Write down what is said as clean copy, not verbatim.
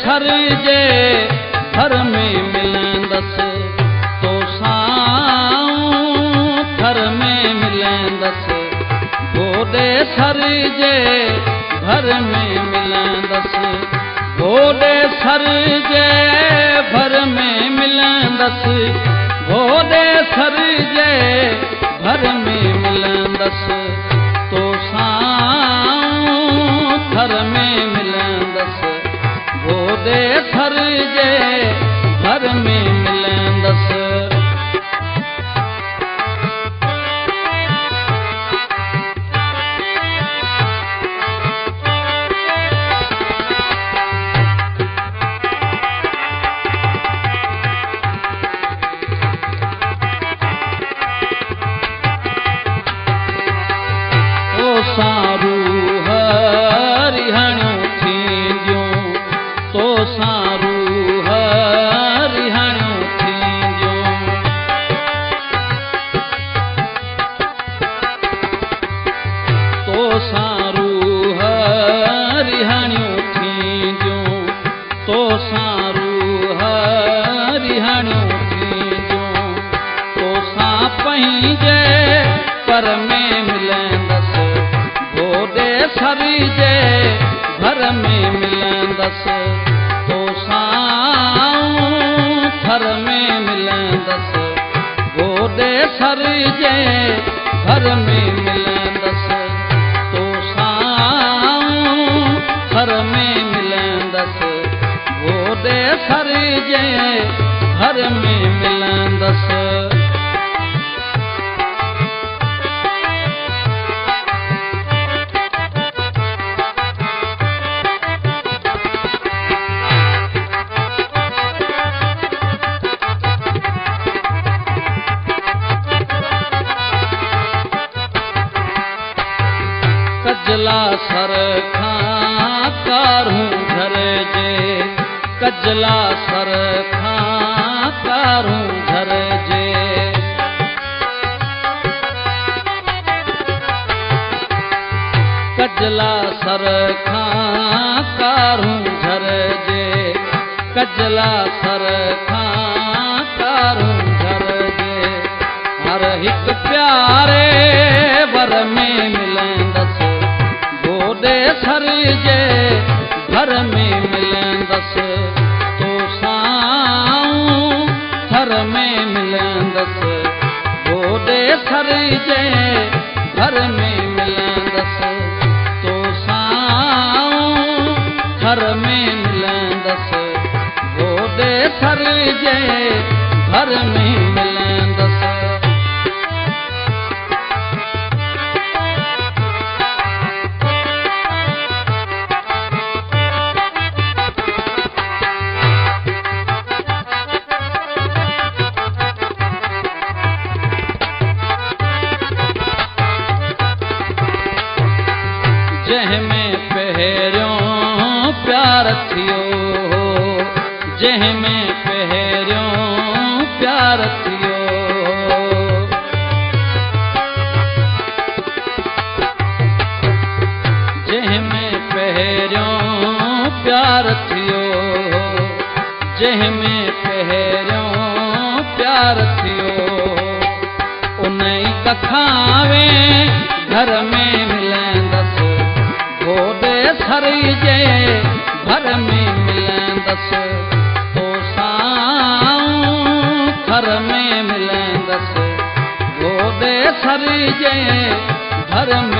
sir जे घर में मिलंदसि तो सां घर में मिलंदसि गोॾे सर जे घर में मिलंदसि गोॾे सर जे घर में मिलंदसि गोॾे सर जे घर में मिलंदसि तो सां घर में मिलंदसि गोॾे सर जे घर में मिलंदसि सारू हरिहणियूं थींदियूं तो सारू हरिहणियूं थींदियूं तो सारू हरिहणियूं थींदियूं तो सारू हरिहणियूं थींदियूं तो सां पंहिंजे पर में मिलंदसि गोॾे सर जे घर में मिलंदसि तो सां घर में मिलंदसि गोॾे सर जे घर में मिलंदसि तो सां घर में मिलंदसि गोॾे सर जे घर में मिलंदसि कजला सर खां कारूं घर जे कजला सर खां कारूं घर जे कजला सर खां कारूं घर जे कजला सर खां कारूं घर जे हर हिकु प्यारे वर में मिलंदसि गोॾे सर जे घर में मिलंदसि तो सां घर में मिलंदसि गोॾे सर जे घर में मिलंदसि तो सां घर में मिलंदसि गोॾे सर जे घर में मिलंदसि जंहिंमें पहिरियों प्यार थियो जंहिंमें पहिरियों प्यार थियो जंहिंमें पहिरियों प्यार थियो जंहिंमें पहिरियों प्यार थियो उन ई कखावे घर में मिलंदसि गोॾे सर जे घर में मिलंदसि तो सां घर में मिलंदसि गोॾे सर जे घर में